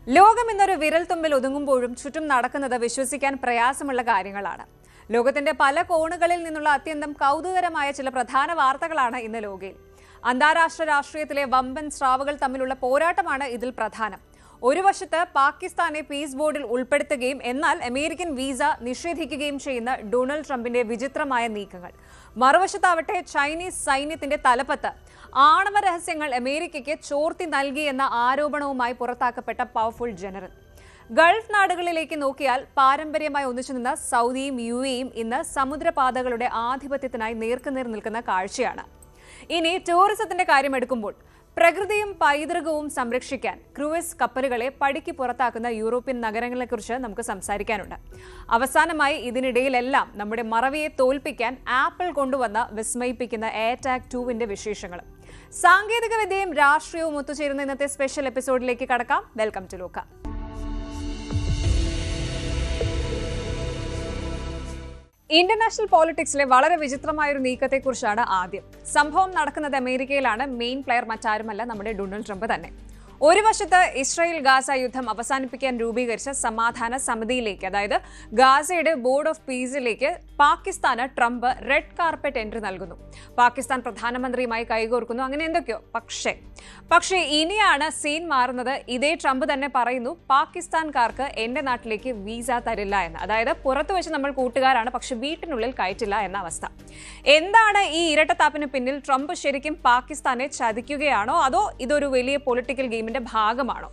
ലോകം ഇന്നൊരു വിരൽ തുമ്പിൽ ഒതുങ്ങുമ്പോഴും ചുറ്റും നടക്കുന്നത് വിശ്വസിക്കാൻ പ്രയാസമുള്ള കാര്യങ്ങളാണ്. ലോകത്തിന്റെ പല കോണുകളിൽ നിന്നുള്ള അത്യന്തം കൗതുകരമായ ചില പ്രധാന വാർത്തകളാണ് ഇന്ന് ലോകയിൽ. അന്താരാഷ്ട്ര രാഷ്ട്രീയത്തിലെ വമ്പൻ സ്രാവുകൾ തമ്മിലുള്ള പോരാട്ടമാണ് ഇതിൽ പ്രധാനം. ഒരു വശത്ത് പാകിസ്ഥാനെ പീസ് ബോർഡിൽ ഉൾപ്പെടുത്തുകയും എന്നാൽ അമേരിക്കൻ വിസ നിഷേധിക്കുകയും ചെയ്യുന്ന ഡൊണാൾഡ് ട്രംപിന്റെ വിചിത്രമായ നീക്കങ്ങൾ. മറുവശത്താവട്ടെ ചൈനീസ് സൈന്യത്തിന്റെ തലപ്പത്ത് ആണവ രഹസ്യങ്ങൾ അമേരിക്കയ്ക്ക് ചോർത്തി നൽകിയെന്ന ആരോപണവുമായി പുറത്താക്കപ്പെട്ട പവർഫുൾ ജനറൽ. ഗൾഫ് നാടുകളിലേക്ക് നോക്കിയാൽ പാരമ്പര്യമായി ഒന്നിച്ചു നിന്ന സൗദിയും UAEയും ഇന്ന് സമുദ്രപാതകളുടെ ആധിപത്യത്തിനായി നേർക്കുനേർ നിൽക്കുന്ന കാഴ്ചയാണ്. ഇനി ടൂറിസത്തിന്റെ കാര്യമെടുക്കുമ്പോൾ പ്രകൃതിയും പൈതൃകവും സംരക്ഷിക്കാൻ ക്രൂയിസ് കപ്പലുകളെ പടിക്ക് പുറത്താക്കുന്ന യൂറോപ്യൻ നഗരങ്ങളെക്കുറിച്ച് നമുക്ക് സംസാരിക്കാനുണ്ട്. അവസാനമായി ഇതിനിടയിലെല്ലാം നമ്മുടെ മറവിയെ തോൽപ്പിക്കാൻ ആപ്പിൾ കൊണ്ടുവന്ന വിസ്മയിപ്പിക്കുന്ന എയർടാഗ് 2വിന്റെ വിശേഷങ്ങളും. സാങ്കേതികവിദ്യയും രാഷ്ട്രീയവും ഒത്തുചേരുന്ന ഇന്നത്തെ സ്പെഷ്യൽ എപ്പിസോഡിലേക്ക് കടക്കാം. വെൽക്കം ടു ലോക. ഇന്റർനാഷണൽ പോളിറ്റിക്സിലെ വളരെ വിചിത്രമായ ഒരു നീക്കത്തെക്കുറിച്ചാണ് ആദ്യം. സംഭവം നടക്കുന്നത് അമേരിക്കയിലാണ്. മെയിൻ പ്ലെയർ മറ്റാരുമല്ല, നമ്മുടെ ഡൊണാൾഡ് ട്രംപ് തന്നെ. ഒരു വശത്ത് ഇസ്രായേൽ ഗാസ യുദ്ധം അവസാനിപ്പിക്കാൻ രൂപീകരിച്ച സമാധാന സമിതിയിലേക്ക്, അതായത് ഗാസയുടെ ബോർഡ് ഓഫ് പീസിലേക്ക് പാകിസ്ഥാന് ട്രംപ് റെഡ് കാർപ്പറ്റ് എൻട്രി നൽകുന്നു. പാകിസ്ഥാൻ പ്രധാനമന്ത്രിയുമായി കൈകോർക്കുന്നു, അങ്ങനെ എന്തൊക്കെയോ. പക്ഷേ ഇനിയാണ് സീൻ മാറുന്നത്. ഇതേ ട്രംപ് തന്നെ പറയുന്നു, പാകിസ്ഥാൻകാർക്ക് എന്റെ നാട്ടിലേക്ക് വിസ തരില്ല എന്ന്. അതായത് പുറത്തു വെച്ച് നമ്മൾ കൂട്ടുകാരാണ്, പക്ഷെ വീട്ടിനുള്ളിൽ കയറ്റില്ല എന്ന അവസ്ഥ. എന്താണ് ഈ ഇരട്ടത്താപ്പിന് പിന്നിൽ? ട്രംപ് ശരിക്കും പാകിസ്ഥാനെ ചതിക്കുകയാണോ, അതോ ഇതൊരു വലിയ പൊളിറ്റിക്കൽ ഗെയിമിന്റെ ഭാഗമാണോ?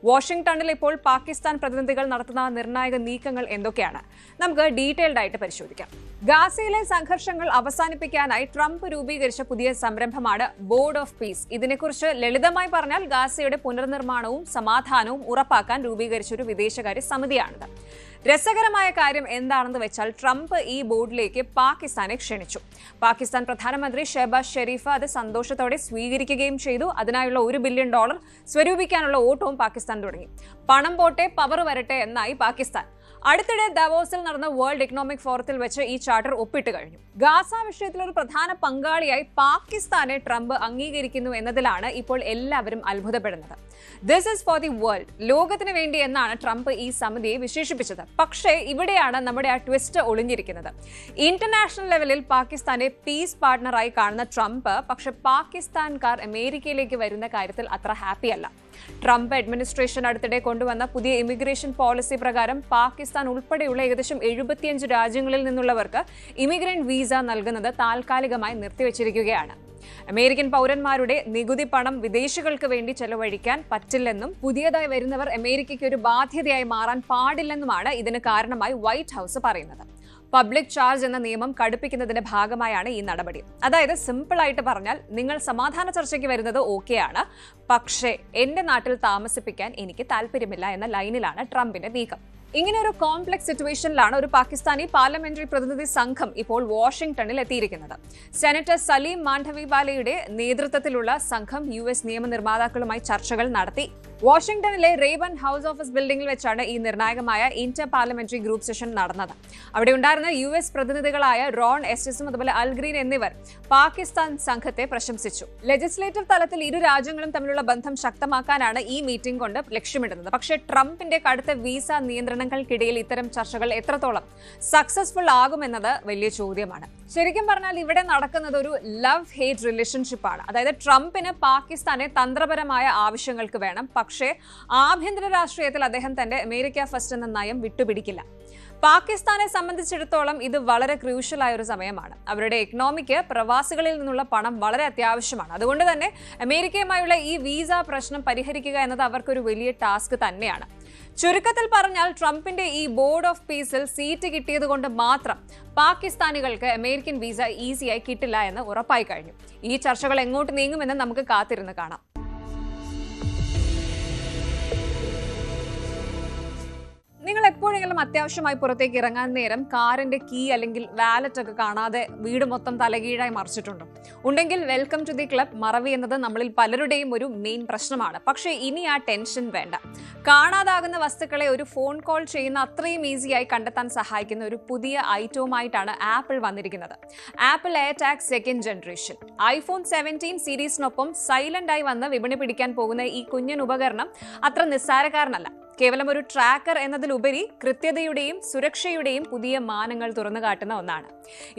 വാഷിംഗ്ടണിൽ ഇപ്പോൾ പാകിസ്ഥാൻ പ്രതിനിധികൾ നടത്തുന്ന നിർണായക നീക്കങ്ങൾ എന്തൊക്കെയാണ്? നമുക്ക് ഡീറ്റെയിൽഡ് ആയിട്ട് പരിശോധിക്കാം. ഗാസയിലെ സംഘർഷങ്ങൾ അവസാനിപ്പിക്കാനായി ട്രംപ് രൂപീകരിച്ച പുതിയ സംരംഭമാണ് ബോർഡ് ഓഫ് പീസ്. ഇതിനെക്കുറിച്ച് ലളിതമായി പറഞ്ഞാൽ ഗാസയുടെ പുനർനിർമ്മാണവും സമാധാനവും ഉറപ്പാക്കാൻ രൂപീകരിച്ച ഒരു വിദേശകാര്യ സമിതിയാണിത്. രസകരമായ കാര്യം എന്താണെന്ന് വെച്ചാൽ ട്രംപ് ഈ ബോർഡിലേക്ക് പാകിസ്ഥാനെ ക്ഷണിച്ചു. പാകിസ്ഥാൻ പ്രധാനമന്ത്രി ഷെഹബാസ് ഷെരീഫ് അത് സന്തോഷത്തോടെ സ്വീകരിക്കുകയും ചെയ്തു. അതിനായുള്ള $1 ബില്യൺ സ്വരൂപിക്കാനുള്ള ഓട്ടവും പാകിസ്ഥാൻ തുടങ്ങി. പണം പോട്ടെ പവർ വരട്ടെ എന്നായി പാകിസ്ഥാൻ. അടുത്തിടെ ദവോസിൽ നടന്ന വേൾഡ് എക്കണോമിക് ഫോറത്തിൽ വെച്ച് ഈ ചാർട്ടർ ഒപ്പിട്ട് കഴിഞ്ഞു. ഗാസ വിഷയത്തിൽ ഒരു പ്രധാന പങ്കാളിയായി പാകിസ്ഥാനെ ട്രംപ് അംഗീകരിക്കുന്നു എന്നതിലാണ് ഇപ്പോൾ എല്ലാവരും അത്ഭുതപ്പെടുന്നത്. This is for the world, ലോകത്തിന് വേണ്ടി എന്നാണ് ട്രംപ് ഈ സമിതിയെ വിശേഷിപ്പിച്ചത്. പക്ഷേ ഇവിടെയാണ് നമ്മുടെ ആ ട്വിസ്റ്റ് ഒളിഞ്ഞിരിക്കുന്നത്. ഇന്റർനാഷണൽ ലെവലിൽ പാകിസ്ഥാനെ പീസ് പാർട്ണറായി കാണുന്ന ട്രംപ് പക്ഷെ പാകിസ്ഥാൻകാർ അമേരിക്കയിലേക്ക് വരുന്ന കാര്യത്തിൽ അത്ര ഹാപ്പിയല്ല. ട്രംപ് അഡ്മിനിസ്ട്രേഷൻ അടുത്തിടെ കൊണ്ടുവന്ന പുതിയ ഇമിഗ്രേഷൻ പോളിസി പ്രകാരം പാകിസ്ഥാൻ ഉൾപ്പെടെയുള്ള ഏകദേശം 75 രാജ്യങ്ങളിൽ നിന്നുള്ളവർക്ക് ഇമിഗ്രന്റ് വിസ നൽകുന്നത് താൽക്കാലികമായി നിർത്തിവച്ചിരിക്കുകയാണ്. അമേരിക്കൻ പൗരന്മാരുടെ നികുതി പണം വിദേശികൾക്ക് വേണ്ടി ചെലവഴിക്കാൻ പറ്റില്ലെന്നും പുതിയതായി വരുന്നവർ അമേരിക്കയ്ക്ക് ഒരു ബാധ്യതയായി മാറാൻ പാടില്ലെന്നുമാണ് ഇതിന് കാരണമായി വൈറ്റ് ഹൗസ് പറയുന്നത്. പബ്ലിക് ചാർജ് എന്ന നിയമം കടുപ്പിക്കുന്നതിന്റെ ഭാഗമായാണ് ഈ നടപടി. അതായത് സിമ്പിൾ ആയിട്ട് പറഞ്ഞാൽ, നിങ്ങൾ സമാധാന ചർച്ചയ്ക്ക് വരുന്നത് ഓക്കെയാണ്, പക്ഷേ എന്റെ നാട്ടിൽ താമസിപ്പിക്കാൻ എനിക്ക് താല്പര്യമില്ല എന്ന ലൈനിലാണ് ട്രംപിന്റെ നീക്കം. ഇങ്ങനെ ഒരു കോംപ്ലക്സ് സിറ്റുവേഷനിലാണ് ഒരു പാകിസ്ഥാനി പാർലമെന്ററി പ്രതിനിധി സംഘം ഇപ്പോൾ വാഷിംഗ്ടണിൽ എത്തിയിരിക്കുന്നത്. സെനറ്റർ സലീം മാണ്ഡവിവാലയുടെ നേതൃത്വത്തിലുള്ള സംഘം US നിയമനിർമ്മാതാക്കളുമായി ചർച്ചകൾ നടത്തി. വാഷിംഗ്ടണിലെ റേബൻ ഹൗസ് ഓഫീസ് ബിൽഡിംഗിൽ വെച്ചാണ് ഈ നിർണായകമായ ഇന്റർ പാർലമെന്ററി ഗ്രൂപ്പ് സെഷൻ നടന്നത്. അവിടെ ഉണ്ടായിരുന്ന US പ്രതിനിധികളായ റോൺ എസ്റ്റസും അതുപോലെ അൽ ഗ്രീൻ എന്നിവർ പാകിസ്ഥാൻ സംഘത്തെ പ്രശംസിച്ചു. ലെജിസ്ലേറ്റീവ് തലത്തിൽ ഇരു രാജ്യങ്ങളും തമ്മിലുള്ള ബന്ധം ശക്തമാക്കാനാണ് ഈ മീറ്റിംഗ് കൊണ്ട് ലക്ഷ്യമിടുന്നത്. പക്ഷേ ട്രംപിന്റെ കടുത്ത വിസ നിയന്ത്രണങ്ങൾക്കിടയിൽ ഇത്തരം ചർച്ചകൾ എത്രത്തോളം സക്സസ്ഫുൾ ആകുമെന്നത് വലിയ ചോദ്യമാണ്. ശരിക്കും പറഞ്ഞാൽ ഇവിടെ നടക്കുന്നത് ഒരു ലവ് ഹേറ്റ് റിലേഷൻഷിപ്പ് ആണ്. അതായത് ട്രംപിന് പാകിസ്ഥാനെ തന്ത്രപരമായ ആവശ്യങ്ങൾക്ക് വേണം, പക്ഷേ ആഭ്യന്തര രാഷ്ട്രീയത്തിൽ അദ്ദേഹം തന്റെ അമേരിക്ക ഫസ്റ്റ് എന്ന നയം വിട്ടുപിടിക്കില്ല. പാകിസ്ഥാനെ സംബന്ധിച്ചിടത്തോളം ഇത് വളരെ ക്രൂഷ്യൽ ആയ ഒരു സമയമാണ്. അവരുടെ എക്കണോമിക്ക് പ്രവാസികളിൽ നിന്നുള്ള പണം വളരെ അത്യാവശ്യമാണ്. അതുകൊണ്ട് തന്നെ അമേരിക്കയുമായുള്ള ഈ വിസ പ്രശ്നം പരിഹരിക്കുക എന്നത് അവർക്കൊരു വലിയ ടാസ്ക് തന്നെയാണ്. ചുരുക്കത്തിൽ പറഞ്ഞാൽ ട്രംപിന്റെ ഈ ബോർഡ് ഓഫ് പീസിൽ സീറ്റ് കിട്ടിയത് കൊണ്ട് മാത്രം പാകിസ്ഥാനികൾക്ക് അമേരിക്കൻ വിസ ഈസിയായി കിട്ടില്ല എന്ന് ഉറപ്പായി കഴിഞ്ഞു. ഈ ചർച്ചകൾ എങ്ങോട്ട് നീങ്ങുമെന്ന് നമുക്ക് കാത്തിരുന്ന് കാണാം. നിങ്ങൾ എപ്പോഴെങ്കിലും അത്യാവശ്യമായി പുറത്തേക്ക് ഇറങ്ങാൻ നേരം കാറിന്റെ കീ അല്ലെങ്കിൽ വാലറ്റ് ഒക്കെ കാണാതെ വീട് മൊത്തം തലകീഴായി മറിച്ചിട്ടുണ്ടോ? ഉണ്ടെങ്കിൽ വെൽക്കം ടു ദി ക്ലബ്. മറവി എന്നത് നമ്മളിൽ പലരുടെയും ഒരു മെയിൻ പ്രശ്നമാണ്. പക്ഷേ ഇനി ആ ടെൻഷൻ വേണ്ട. കാണാതാകുന്ന വസ്തുക്കളെ ഒരു ഫോൺ കോൾ ചെയ്യുന്ന അത്രയും ഈസിയായി കണ്ടെത്താൻ സഹായിക്കുന്ന ഒരു പുതിയ ഐറ്റവുമായിട്ടാണ് ആപ്പിൾ വന്നിരിക്കുന്നത്. Apple AirTag second generation. IPhone 17 സീരീസിനൊപ്പം സൈലന്റ് ആയി വന്ന് വിപണി പിടിക്കാൻ പോകുന്ന ഈ കുഞ്ഞൻ ഉപകരണം അത്ര നിസ്സാരക്കാരനല്ല. കേവലം ഒരു ട്രാക്കർ എന്നതിലുപരി കൃത്യതയുടെയും സുരക്ഷയുടെയും പുതിയ മാനങ്ങൾ തുറന്നു കാട്ടുന്ന ഒന്നാണ്.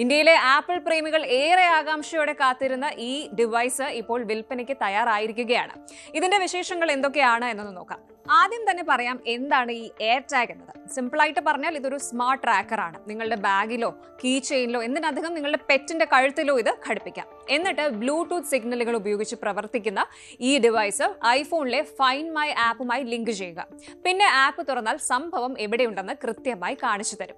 ഇന്ത്യയിലെ ആപ്പിൾ പ്രേമികൾ ഏറെ ആകാംക്ഷയോടെ കാത്തിരുന്ന ഈ ഡിവൈസ് ഇപ്പോൾ വിൽപ്പനയ്ക്ക് തയ്യാറായിരിക്കുകയാണ്. ഇതിന്റെ വിശേഷങ്ങൾ എന്തൊക്കെയാണ് എന്നൊന്ന് നോക്കാം. ആദ്യം തന്നെ പറയാം എന്താണ് ഈ എയർടാഗ് എന്നത്. സിമ്പിളായിട്ട് പറഞ്ഞാൽ ഇതൊരു സ്മാർട്ട് ട്രാക്കർ ആണ്. നിങ്ങളുടെ ബാഗിലോ കീ ചെയിനിലോ എന്തിനധികം നിങ്ങളുടെ പെറ്റിന്റെ കഴുത്തിലോ ഇത് ഘടിപ്പിക്കാം. എന്നിട്ട് ബ്ലൂടൂത്ത് സിഗ്നലുകൾ ഉപയോഗിച്ച് പ്രവർത്തിക്കുന്ന ഈ ഡിവൈസ് ഐഫോണിലെ ഫൈൻഡ് മൈ ആപ്പുമായി ലിങ്ക് ചെയ്യുക. പിന്നെ ആപ്പ് തുറന്നാൽ സംഭവം എവിടെയുണ്ടെന്ന് കൃത്യമായി കാണിച്ചു തരും.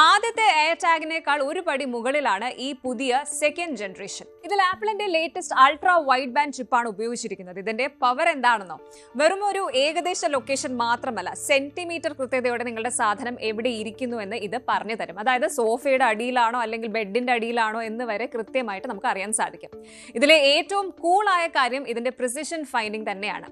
ആദ്യത്തെ എയർടാഗിനേക്കാൾ ഒരു പടി മുകളിലാണ് ഈ പുതിയ സെക്കൻഡ് ജനറേഷൻ. ഇതിൽ ആപ്പിളിന്റെ ലേറ്റസ്റ്റ് അൾട്രാ വൈഡ് ബാൻഡ് ചിപ്പാണ് ഉപയോഗിച്ചിരിക്കുന്നത്. ഇതിന്റെ പവർ എന്താണെന്നോ, വെറും ഒരു ഏകദേശ ലൊക്കേഷൻ മാത്രമല്ല, സെന്റിമീറ്റർ കൃത്യതയോടെ നിങ്ങളുടെ സാധനം എവിടെ ഇരിക്കുന്നു എന്ന് ഇത് പറഞ്ഞു തരും. അതായത് സോഫയുടെ അടിയിലാണോ അല്ലെങ്കിൽ ബെഡിന്റെ അടിയിലാണോ എന്ന് വരെ കൃത്യമായിട്ട് നമുക്ക് അറിയാൻ സാധിക്കും. ഇതിലെ ഏറ്റവും കൂളായ കാര്യം ഇതിന്റെ പ്രിസിഷൻ ഫൈൻഡിംഗ് തന്നെയാണ്.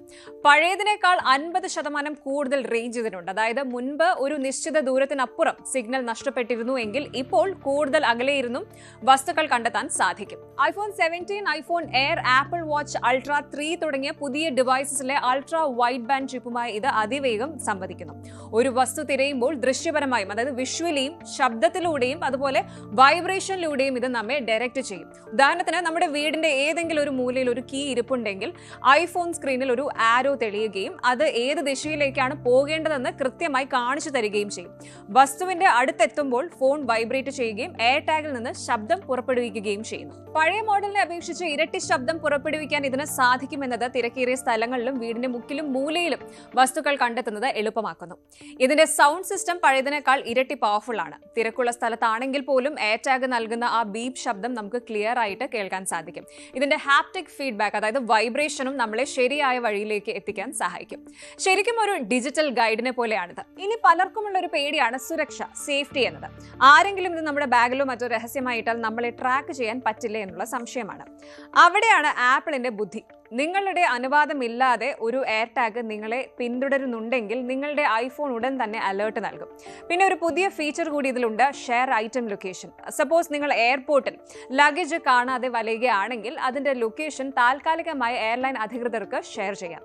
പഴയതിനേക്കാൾ 50% കൂടുതൽ റേഞ്ച് ഇതിനുണ്ട്. അതായത് മുൻപ് ഒരു നിശ്ചിത ദൂരത്തിനപ്പുറം സിഗ്നൽ നഷ്ടപ്പെട്ടിരുന്നു എങ്കിൽ ഇപ്പോൾ കൂടുതൽ അകലെയിരുന്നും വസ്തുക്കൾ കണ്ടെത്താൻ സാധിക്കും. IPhone 17, iPhone air, apple watch ultra 3 തുടങ്ങിയ പുതിയ ഡിവൈസസിലെ അൾട്രാ വൈഡ് ബാൻഡ് ചിപ്പുമായി ഇത് അതിവേഗം സംവദിക്കുന്നു. ഒരു വസ്തു തിരയുമ്പോൾ ദൃശ്യപരമായും, അതായത് വിഷ്വലിയും ശബ്ദത്തിലൂടെയും അതുപോലെ വൈബ്രേഷനിലൂടെയും ഇത് നമ്മെ ഡയറക്റ്റ് ചെയ്യും. ഉദാഹരണത്തിന് നമ്മുടെ വീടിന്റെ ഏതെങ്കിലും ഒരു മൂലയിൽ ഒരു കീ ഇരിപ്പുണ്ടെങ്കിൽ ഐഫോൺ സ്ക്രീനിൽ ഒരു ആരോ തെളിയുകയും അത് ഏത് ദിശയിലേക്കാണ് പോകേണ്ടതെന്ന് കൃത്യമായി കാണിച്ചു തരികയും ചെയ്യും. വസ്തുവിന്റെ അടുത്തെത്തുമ്പോൾ ഫോൺ വൈബ്രേറ്റ് ചെയ്യുകയും എയർ ടാഗിൽ നിന്ന് ശബ്ദം പുറപ്പെടുവിക്കുകയും ചെയ്യുന്നു. പഴയ മോഡലിനെ അപേക്ഷിച്ച് ഇരട്ടി ശബ്ദം പുറപ്പെടുവിക്കാൻ ഇതിന് സാധിക്കുമെന്നത് തിരക്കേറിയ സ്ഥലങ്ങളിലും വീടിന്റെ മുക്കിലും മൂലയിലും വസ്തുക്കൾ കണ്ടെത്തുന്നത് എളുപ്പമാക്കുന്നു. ഇതിന്റെ സൗണ്ട് സിസ്റ്റം പഴയതിനേക്കാൾ ഇരട്ടി പവർഫുൾ ആണ്. തിരക്കുള്ള സ്ഥലത്താണെങ്കിൽ പോലും എയർ ടാഗ് നൽകുന്ന ആ ബീപ്പ് ശബ്ദം നമുക്ക് ക്ലിയർ ആയിട്ട് കേൾക്കാൻ സാധിക്കും. ഇതിന്റെ ഹാപ്റ്റിക് ഫീഡ്ബാക്ക്, അതായത് വൈബ്രേഷനും നമ്മളെ ശരിയായ വഴിയിലേക്ക് എത്തിക്കാൻ സഹായിക്കും. ശരിക്കും ഒരു ഡിജിറ്റൽ ഗൈഡിനെ പോലെയാണിത്. ഇനി പലർക്കുമുള്ള ഒരു പേടിയാണ് സുരക്ഷ, സേഫ്റ്റി എന്നത്. ആരെങ്കിലും ഇത് നമ്മുടെ ബാഗിലോ മറ്റോ രഹസ്യമായിട്ടാൽ നമ്മളെ ട്രാക്ക് ചെയ്യാൻ പറ്റില്ലേ എന്നുള്ള സംശയമാണ്. അവിടെയാണ് ആപ്പിളിന്റെ ബുദ്ധി. നിങ്ങളുടെ അനുവാദമില്ലാതെ ഒരു എയർ ടാഗ് നിങ്ങളെ പിന്തുടരുന്നുണ്ടെങ്കിൽ നിങ്ങളുടെ ഐഫോൺ ഉടൻ തന്നെ അലേർട്ട് നൽകും. പിന്നെ ഒരു പുതിയ ഫീച്ചർ കൂടി ഇതിലുണ്ട്, ഷെയർ ഐറ്റം ലൊക്കേഷൻ. സപ്പോസ് നിങ്ങൾ എയർപോർട്ടിൽ ലഗേജ് കാണാതെ വലയുകയാണെങ്കിൽ അതിന്റെ ലൊക്കേഷൻ താൽക്കാലികമായി എയർലൈൻ അധികൃതർക്ക് ഷെയർ ചെയ്യാം.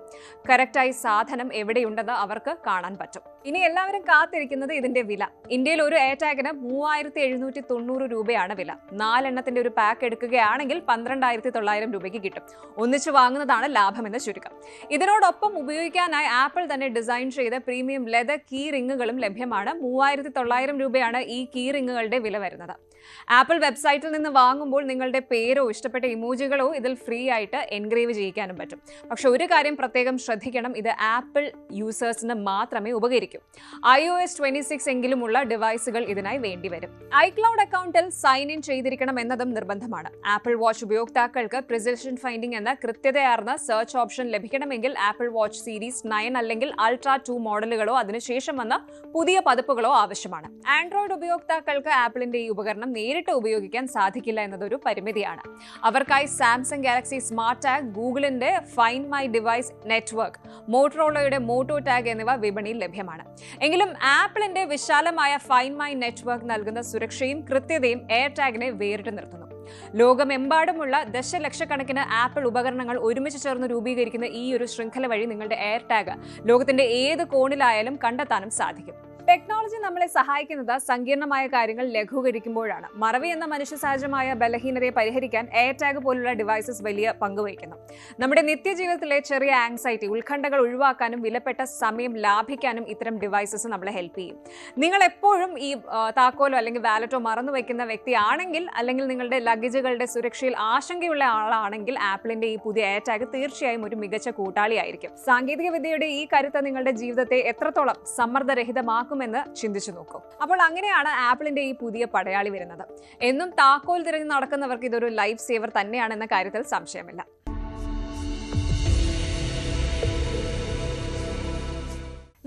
കറക്റ്റായി സാധനം എവിടെയുണ്ടെന്ന് അവർക്ക് കാണാൻ പറ്റും. ഇനി എല്ലാവരും കാത്തിരിക്കുന്നത് ഇതിന്റെ വില. ഇന്ത്യയിൽ ഒരു എയർ ടാഗിന് 3790 രൂപയാണ് വില. 4 എണ്ണത്തിന്റെ ഒരു പാക്ക് എടുക്കുകയാണെങ്കിൽ 12,900 രൂപയ്ക്ക് കിട്ടും. ഒന്നിച്ച് വാങ്ങുന്നതാണ് ലാഭമെന്ന് ചുരുക്കം. ഇതിനോടൊപ്പം ഉപയോഗിക്കാനായി ആപ്പിൾ തന്നെ ഡിസൈൻ ചെയ്ത പ്രീമിയം ലെതർ കീ റിങ്ങുകളും ലഭ്യമാണ്. 3900 രൂപയാണ് ഈ കീ റിങ്ങുകളുടെ വില വരുന്നത്. ആപ്പിൾ വെബ്സൈറ്റിൽ നിന്ന് വാങ്ങുമ്പോൾ നിങ്ങളുടെ പേരോ ഇഷ്ടപ്പെട്ട ഇമോജികളോ ഇതിൽ ഫ്രീ ആയിട്ട് എൻഗ്രേവ് ചെയ്യിക്കാനും പറ്റും. പക്ഷെ ഒരു കാര്യം പ്രത്യേകം ശ്രദ്ധിക്കണം, ഇത് ആപ്പിൾ യൂസേഴ്സിന് മാത്രമേ ഉപകരിക്കൂ. iOS 26 എങ്കിലുമുള്ള ഡിവൈസുകൾ ഇതിനായി വേണ്ടിവരും. ഐക്ലൗഡ് അക്കൗണ്ടിൽ സൈൻ ഇൻ ചെയ്തിരിക്കണം എന്നതും നിർബന്ധമാണ്. ആപ്പിൾ വാച്ച് ഉപയോക്താക്കൾക്ക് പ്രിസിഷൻ ഫൈൻഡിംഗ് എന്ന കൃത്യതയാർന്ന സെർച്ച് ഓപ്ഷൻ ലഭിക്കണമെങ്കിൽ ആപ്പിൾ വാച്ച് സീരീസ് 9 അല്ലെങ്കിൽ അൾട്രാ 2 മോഡലുകളോ അതിനുശേഷം വന്ന പുതിയ പതിപ്പുകളോ ആവശ്യമാണ്. ആൻഡ്രോയിഡ് ഉപയോക്താക്കൾക്ക് ആപ്പിളിന്റെ ഈ ഉപകരണം നേരിട്ട് ഉപയോഗിക്കാൻ സാധിക്കില്ല എന്നതൊരു പരിമിതിയാണ്. അവർക്കായി സാംസങ് ഗാലക്സി സ്മാർട്ട് ടാഗ്, ഗൂഗിളിന്റെ ഫൈൻഡ് മൈ ഡിവൈസ് നെറ്റ്വർക്ക്, മോട്ടറോളയുടെ മോട്ടോ ടാഗ് എന്നിവ വിപണിയിൽ ലഭ്യമാണ്. എങ്കിലും ആപ്പിളിന്റെ വിശാലമായ ഫൈൻഡ് മൈ നെറ്റ്വർക്ക് നൽകുന്ന സുരക്ഷയും കൃത്യതയും എയർ ടാഗിനെ വേറിട്ട് നിർത്തുന്നു. ലോകമെമ്പാടുമുള്ള ദശലക്ഷക്കണക്കിന് ആപ്പിൾ ഉപകരണങ്ങൾ ഒരുമിച്ച് ചേർന്ന് രൂപീകരിക്കുന്ന ഈ ഒരു ശൃംഖല വഴി നിങ്ങളുടെ എയർ ടാഗ് ലോകത്തിന്റെ ഏത് കോണിലായാലും കണ്ടെത്താനും സാധിക്കും. ടെക്നോളജി നമ്മളെ സഹായിക്കുന്നത് സങ്കീർണമായ കാര്യങ്ങൾ ലഘൂകരിക്കുമ്പോഴാണ്. മറവി എന്ന മനുഷ്യ സഹജമായ ബലഹീനതയെ പരിഹരിക്കാൻ എയർ ടാഗ് പോലുള്ള ഡിവൈസസ് വലിയ പങ്കുവഹിക്കുന്നു. നമ്മുടെ നിത്യജീവിതത്തിലെ ചെറിയ ആങ്സൈറ്റി, ഉത്കണ്ഠകൾ ഒഴിവാക്കാനും വിലപ്പെട്ട സമയം ലാഭിക്കാനും ഇത്തരം ഡിവൈസസ് നമ്മളെ ഹെൽപ്പ് ചെയ്യും. നിങ്ങൾ എപ്പോഴും ഈ താക്കോലോ അല്ലെങ്കിൽ വാലറ്റോ മറന്നു വയ്ക്കുന്ന വ്യക്തിയാണെങ്കിൽ, അല്ലെങ്കിൽ നിങ്ങളുടെ ലഗേജുകളുടെ സുരക്ഷയിൽ ആശങ്കയുള്ള ആളാണെങ്കിൽ ആപ്പിളിന്റെ ഈ പുതിയ എയർ ടാഗ് തീർച്ചയായും ഒരു മികച്ച കൂട്ടാളിയായിരിക്കും. സാങ്കേതിക വിദ്യയുടെ ഈ കരുത്ത് നിങ്ങളുടെ ജീവിതത്തെ എത്രത്തോളം സമ്മർദ്ദരഹിതമാക്കും എന്ന് ചിന്തിച്ചു നോക്കൂ. അപ്പോൾ അങ്ങനെയാണ് ആപ്പിളിന്റെ ഈ പുതിയ പടയാളി വരുന്നത്. എന്നും താക്കോൽ തിരഞ്ഞു നടക്കുന്നവർക്ക് ഇതൊരു ലൈഫ് സേവർ തന്നെയാണെന്ന കാര്യത്തിൽ സംശയമില്ല.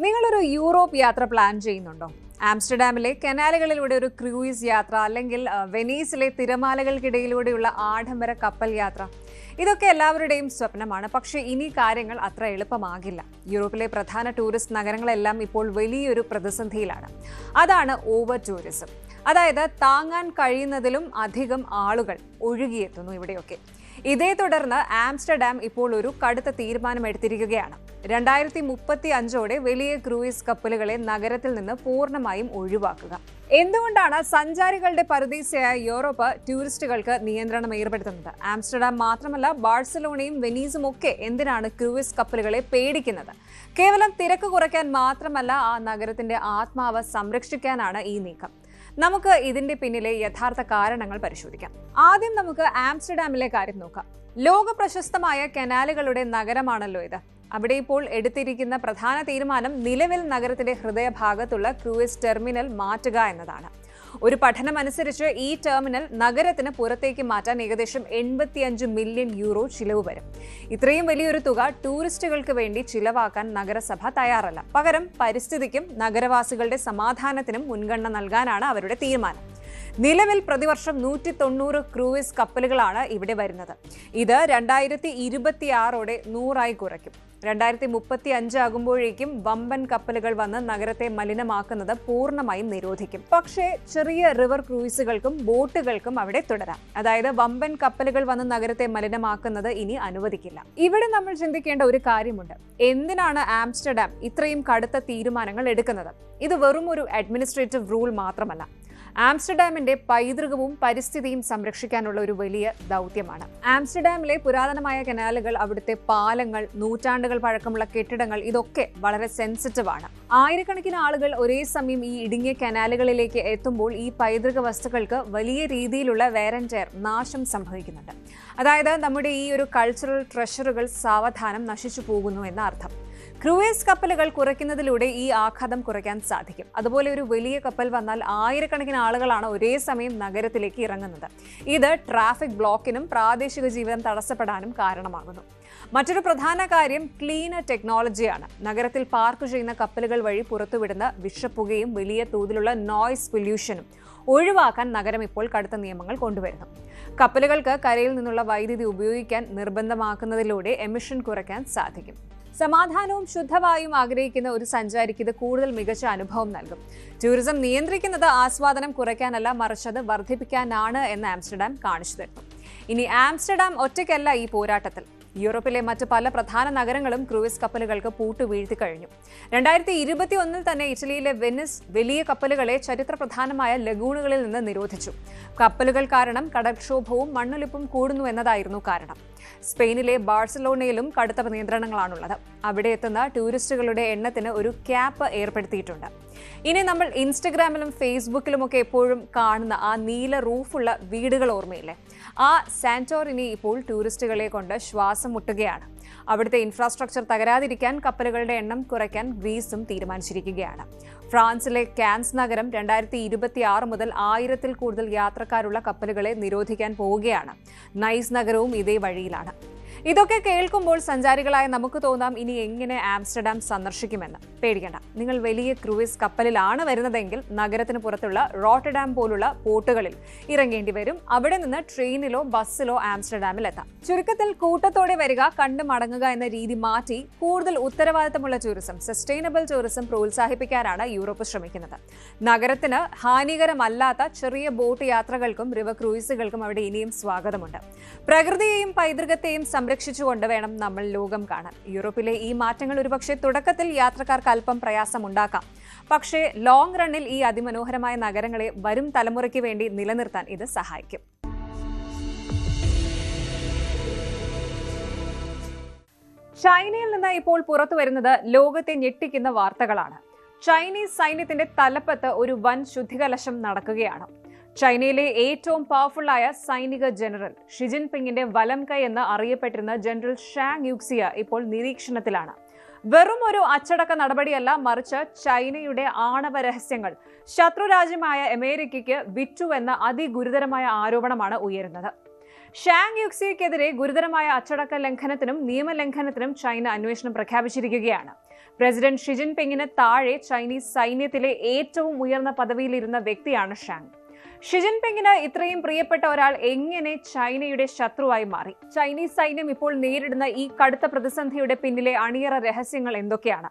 നിങ്ങളൊരു യൂറോപ്പ് യാത്ര പ്ലാൻ ചെയ്യുന്നുണ്ടോ? ആംസ്റ്റർഡാമിലെ കനാലുകളിലൂടെ ഒരു ക്രൂയിസ് യാത്ര, അല്ലെങ്കിൽ വെനീസിലെ തിരമാലകൾക്കിടയിലൂടെയുള്ള ആഡംബര കപ്പൽ യാത്ര, ഇതൊക്കെ എല്ലാവരുടെയും സ്വപ്നമാണ്. പക്ഷേ ഇനി കാര്യങ്ങൾ അത്ര എളുപ്പമാകില്ല. യൂറോപ്പിലെ പ്രധാന ടൂറിസ്റ്റ് നഗരങ്ങളെല്ലാം ഇപ്പോൾ വലിയൊരു പ്രതിസന്ധിയിലാണ്. അതാണ് ഓവർ ടൂറിസം. അതായത് താങ്ങാൻ കഴിയുന്നതിലും അധികം ആളുകൾ ഒഴുകിയെത്തുന്നു ഇവിടെയൊക്കെ. ഇതേ തുടർന്ന് ആംസ്റ്റർഡാം ഇപ്പോൾ ഒരു കടുത്ത തീരുമാനമെടുത്തിരിക്കുകയാണ്. 2035 വലിയ ക്രൂയിസ് കപ്പലുകളെ നഗരത്തിൽ നിന്ന് പൂർണ്ണമായും ഒഴിവാക്കുക. എന്തുകൊണ്ടാണ് സഞ്ചാരികളുടെ പറുദീസയായ യൂറോപ്പ് ടൂറിസ്റ്റുകൾക്ക് നിയന്ത്രണം ഏർപ്പെടുത്തുന്നത്? ആംസ്റ്റർഡാം മാത്രമല്ല, ബാഴ്സലോണയും വെനീസും ഒക്കെ എന്തിനാണ് ക്രൂയിസ് കപ്പലുകളെ പേടിക്കുന്നത്? കേവലം തിരക്ക് കുറയ്ക്കാൻ മാത്രമല്ല, ആ നഗരത്തിന്റെ ആത്മാവ് സംരക്ഷിക്കാനാണ് ഈ നീക്കം. നമുക്ക് ഇതിന്റെ പിന്നിലെ യഥാർത്ഥ കാരണങ്ങൾ പരിശോധിക്കാം. ആദ്യം നമുക്ക് ആംസ്റ്റർഡാമിലെ കാര്യം നോക്കാം. ലോക പ്രശസ്തമായ കനാലുകളുടെ നഗരമാണല്ലോ ഇത്. അവിടെ ഇപ്പോൾ എടുത്തിരിക്കുന്ന പ്രധാന തീരുമാനം നിലവിൽ നഗരത്തിന്റെ ഹൃദയഭാഗത്തുള്ള ക്രൂയിസ് ടെർമിനൽ മാറ്റുക എന്നതാണ്. ഒരു പഠനം അനുസരിച്ച് ഈ ടെർമിനൽ നഗരത്തിന് പുറത്തേക്ക് മാറ്റാൻ ഏകദേശം 85 മില്യൺ യൂറോ ചിലവ് വരും. ഇത്രയും വലിയൊരു തുക ടൂറിസ്റ്റുകൾക്ക് വേണ്ടി ചിലവാക്കാൻ നഗരസഭ തയ്യാറല്ല. പകരം പരിസ്ഥിതിക്കും നഗരവാസികളുടെ സമാധാനത്തിനും മുൻഗണന നൽകാനാണ് അവരുടെ തീരുമാനം. നിലവിൽ പ്രതിവർഷം 190 ക്രൂയിസ് കപ്പലുകളാണ് ഇവിടെ വരുന്നത്. ഇത് 2026 100ആയി കുറയ്ക്കും. 2035 ആകുമ്പോഴേക്കും വമ്പൻ കപ്പലുകൾ വന്ന് നഗരത്തെ മലിനമാക്കുന്നത് പൂർണ്ണമായും നിരോധിക്കും. പക്ഷേ ചെറിയ റിവർ ക്രൂയിസുകൾക്കും ബോട്ടുകൾക്കും അവിടെ തുടരാം. അതായത് വമ്പൻ കപ്പലുകൾ വന്ന് നഗരത്തെ മലിനമാക്കുന്നത് ഇനി അനുവദിക്കില്ല. ഇവിടെ നമ്മൾ ചിന്തിക്കേണ്ട ഒരു കാര്യമുണ്ട്. എന്തിനാണ് ആംസ്റ്റർഡാം ഇത്രയും കടുത്ത തീരുമാനങ്ങൾ എടുക്കുന്നത്? ഇത് വെറും ഒരു അഡ്മിനിസ്ട്രേറ്റീവ് റൂൾ മാത്രമല്ല. ആംസ്റ്റർഡാമിന്റെ പൈതൃകവും പരിസ്ഥിതിയും സംരക്ഷിക്കാനുള്ള ഒരു വലിയ ദൗത്യമാണ്. ആംസ്റ്റർഡാമിലെ പുരാതനമായ കനാലുകൾ, അവിടുത്തെ പാലങ്ങൾ, നൂറ്റാണ്ടുകൾ പഴക്കമുള്ള കെട്ടിടങ്ങൾ, ഇതൊക്കെ വളരെ സെൻസിറ്റീവ് ആണ്. ആയിരക്കണക്കിന് ആളുകൾ ഒരേ സമയം ഈ ഇടുങ്ങിയ കനാലുകളിലേക്ക് എത്തുമ്പോൾ ഈ പൈതൃക വസ്തുക്കൾക്ക് വലിയ രീതിയിലുള്ള വെയർ ആൻഡ് ടയർ, നാശം സംഭവിക്കുന്നുണ്ട്. അതായത് നമ്മുടെ ഈ ഒരു കൾച്ചറൽ ട്രഷറുകൾ സാവധാനം നശിച്ചു പോകുന്നു എന്ന അർത്ഥം. ക്രൂയിസ് കപ്പലുകൾ കുറയ്ക്കുന്നതിലൂടെ ഈ ആഘാതം കുറയ്ക്കാൻ സാധിക്കും. അതുപോലെ ഒരു വലിയ കപ്പൽ വന്നാൽ ആയിരക്കണക്കിന് ആളുകളാണ് ഒരേ സമയം നഗരത്തിലേക്ക് ഇറങ്ങുന്നത്. ഇത് ട്രാഫിക് ബ്ലോക്കിനും പ്രാദേശിക ജീവിതം തടസ്സപ്പെടാനും കാരണമാകുന്നു. മറ്റൊരു പ്രധാന കാര്യം ക്ലീനർ ടെക്നോളജിയാണ്. നഗരത്തിൽ പാർക്ക് ചെയ്യുന്ന കപ്പലുകൾ വഴി പുറത്തുവിടുന്ന വിഷപ്പുകയും വലിയ തോതിലുള്ള നോയ്സ് പൊല്യൂഷനും ഒഴിവാക്കാൻ നഗരം ഇപ്പോൾ കടുത്ത നിയമങ്ങൾ കൊണ്ടുവരുന്നു. കപ്പലുകൾക്ക് കരയിൽ നിന്നുള്ള വൈദ്യുതി ഉപയോഗിക്കാൻ നിർബന്ധമാക്കുന്നതിലൂടെ എമിഷൻ കുറയ്ക്കാൻ സാധിക്കും. സമാധാനവും ശുദ്ധവായുവും ആഗ്രഹിക്കുന്ന ഒരു സഞ്ചാരിക്ക് ഇത് കൂടുതൽ മികച്ച അനുഭവം നൽകും. ടൂറിസം നിയന്ത്രിക്കുന്നത് ആസ്വാദനം കുറയ്ക്കാനല്ല, മറിച്ച് അത് വർദ്ധിപ്പിക്കാനാണ് എന്ന് ആംസ്റ്റർഡാം കാണിച്ചു തരുന്നു. ഇനി ആംസ്റ്റർഡാം ഒറ്റയ്ക്കല്ല ഈ പോരാട്ടത്തിൽ. യൂറോപ്പിലെ മറ്റ് പല പ്രധാന നഗരങ്ങളും ക്രൂയിസ് കപ്പലുകൾക്ക് പൂട്ട് വീഴ്ത്തി കഴിഞ്ഞു. 2021 തന്നെ ഇറ്റലിയിലെ വെനിസ് വലിയ കപ്പലുകളെ ചരിത്രപ്രധാനമായ ലഗൂണുകളിൽ നിന്ന് നിരോധിച്ചു. കപ്പലുകൾ കാരണം കടൽക്ഷോഭവും മണ്ണൊലിപ്പും കൂടുന്നു എന്നതായിരുന്നു കാരണം. സ്പെയിനിലെ ബാഴ്സലോണയിലും കടുത്ത നിയന്ത്രണങ്ങളാണുള്ളത്. അവിടെ എത്തുന്ന ടൂറിസ്റ്റുകളുടെ എണ്ണത്തിന് ഒരു ക്യാപ്പ് ഏർപ്പെടുത്തിയിട്ടുണ്ട്. ഇനി നമ്മൾ ഇൻസ്റ്റഗ്രാമിലും ഫേസ്ബുക്കിലുമൊക്കെ എപ്പോഴും കാണുന്ന ആ നീല റൂഫുള്ള വീടുകൾ ഓർമ്മയില്ലേ? ആ സാന്റോറിനി ഇപ്പോൾ ടൂറിസ്റ്റുകളെ കൊണ്ട് ശ്വാസം മുട്ടുകയാണ്. അവിടുത്തെ ഇൻഫ്രാസ്ട്രക്ചർ തകരാതിരിക്കാൻ കപ്പലുകളുടെ എണ്ണം കുറയ്ക്കാൻ ഗ്രീസും തീരുമാനിച്ചിരിക്കുകയാണ്. ഫ്രാൻസിലെ കാൻസ് നഗരം 2026 മുതൽ 1000-ൽ കൂടുതൽ യാത്രക്കാരുള്ള കപ്പലുകളെ നിരോധിക്കാൻ പോവുകയാണ്. നൈസ് നഗരവും ഇതേ വഴിയിലാണ്. ഇതൊക്കെ കേൾക്കുമ്പോൾ സഞ്ചാരികളായ നമുക്ക് തോന്നാം, ഇനി എങ്ങനെ ആംസ്റ്റർഡാം സന്ദർശിക്കുമെന്ന്. പേടിക്കേണ്ട, നിങ്ങൾ വലിയ ക്രൂയിസ് കപ്പലിലാണ് വരുന്നതെങ്കിൽ നഗരത്തിന് പുറത്തുള്ള റോട്ടർഡാം പോലുള്ള പോർട്ടുകളിൽ ഇറങ്ങേണ്ടി വരും. അവിടെ നിന്ന് ട്രെയിനിലോ ബസ്സിലോ ആംസ്റ്റർഡാമിൽ എത്താം. ചുരുക്കത്തിൽ കൂട്ടത്തോടെ വരിക, കണ്ടു മടങ്ങുക എന്ന രീതി മാറ്റി കൂടുതൽ ഉത്തരവാദിത്തമുള്ള ടൂറിസം, സസ്റ്റൈനബിൾ ടൂറിസം പ്രോത്സാഹിപ്പിക്കാനാണ് യൂറോപ്പ് ശ്രമിക്കുന്നത്. നഗരത്തിന് ഹാനികരമല്ലാത്ത ചെറിയ ബോട്ട് യാത്രകൾക്കും റിവർ ക്രൂയിസുകൾക്കും അവിടെ ഇനിയും സ്വാഗതമുണ്ട്. പ്രകൃതിയെയും പൈതൃകത്തെയും സംരക്ഷിച്ചുകൊണ്ട് വേണം നമ്മൾ ലോകം കാണാൻ. യൂറോപ്പിലെ ഈ മാറ്റങ്ങൾ ഒരുപക്ഷെ തുടക്കത്തിൽ യാത്രക്കാർക്ക് അല്പം പ്രയാസമുണ്ടാക്കാം. പക്ഷേ ലോങ് റണ്ണിൽ ഈ അതിമനോഹരമായ നഗരങ്ങളെ വരും തലമുറയ്ക്ക് വേണ്ടി നിലനിർത്താൻ ഇത് സഹായിക്കും. ചൈനയിൽ നിന്ന് ഇപ്പോൾ പുറത്തു വരുന്നത് ലോകത്തെ ഞെട്ടിക്കുന്ന വാർത്തകളാണ്. ചൈനീസ് സൈന്യത്തിന്റെ തലപ്പത്ത് ഒരു വൻ ശുദ്ധികലശം നടക്കുകയാണ്. ചൈനയിലെ ഏറ്റവും പവർഫുള്ളായ സൈനിക ജനറൽ ഷി ജിൻപിങ്ങിന്റെ വലം കൈ എന്ന് അറിയപ്പെട്ടിരുന്ന ജനറൽ ഷാങ് യുക്സിയ ഇപ്പോൾ നിരീക്ഷണത്തിലാണ്. വെറും ഒരു അച്ചടക്ക നടപടിയല്ല, മറിച്ച് ചൈനയുടെ ആണവ രഹസ്യങ്ങൾ ശത്രുരാജ്യമായ അമേരിക്കയ്ക്ക് വിറ്റുവെന്ന അതിഗുരുതരമായ ആരോപണമാണ് ഉയരുന്നത്. ഷാങ് യുക്സിയക്കെതിരെ ഗുരുതരമായ അച്ചടക്ക ലംഘനത്തിനും നിയമലംഘനത്തിനും ചൈന അന്വേഷണം പ്രഖ്യാപിച്ചിരിക്കുകയാണ്. പ്രസിഡന്റ് ഷി ജിൻപിങ്ങിന് താഴെ ചൈനീസ് സൈന്യത്തിലെ ഏറ്റവും ഉയർന്ന പദവിയിലിരുന്ന വ്യക്തിയാണ് ഷാങ്. ഷി ജിൻപിങ്ങിന് ഇത്രയും പ്രിയപ്പെട്ട ഒരാൾ എങ്ങനെ ചൈനയുടെ ശത്രുവായി മാറി? ചൈനീസ് സൈന്യം ഇപ്പോൾ നേരിടുന്ന ഈ കടുത്ത പ്രതിസന്ധിയുടെ പിന്നിലെ അണിയറ രഹസ്യങ്ങൾ എന്തൊക്കെയാണ്?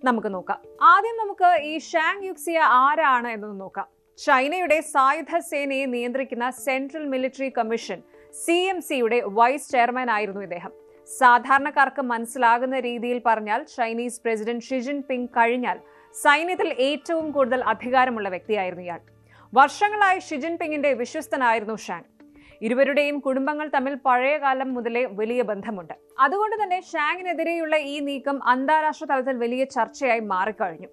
നമുക്ക് നോക്കാം. ആദ്യം നമുക്ക് ഈ ഷാങ് യുക്സിയ ആരാണ് എന്നൊന്ന് നോക്കാം. ചൈനയുടെ സായുധ സേനയെ നിയന്ത്രിക്കുന്ന സെൻട്രൽ മിലിറ്ററി കമ്മീഷൻ CMCയുടെ വൈസ് ചെയർമാൻ ആയിരുന്നു ഇദ്ദേഹം. സാധാരണക്കാർക്ക് മനസ്സിലാകുന്ന രീതിയിൽ പറഞ്ഞാൽ ചൈനീസ് പ്രസിഡന്റ് ഷി ജിൻപിങ് കഴിഞ്ഞാൽ സൈന്യത്തിൽ ഏറ്റവും കൂടുതൽ അധികാരമുള്ള വ്യക്തിയായിരുന്നു ഇയാൾ. വർഷങ്ങളായി ഷി ജിൻപിങ്ങിന്റെ വിശ്വസ്തനായിരുന്നു ഷാങ്. ഇരുവരുടെയും കുടുംബങ്ങൾ തമ്മിൽ പഴയകാലം മുതലേ വലിയ ബന്ധമുണ്ട്. അതുകൊണ്ട് തന്നെ ഷാങ്ങിനെതിരെയുള്ള ഈ നീക്കം അന്താരാഷ്ട്ര തലത്തിൽ വലിയ ചർച്ചയായി മാറിക്കഴിഞ്ഞു.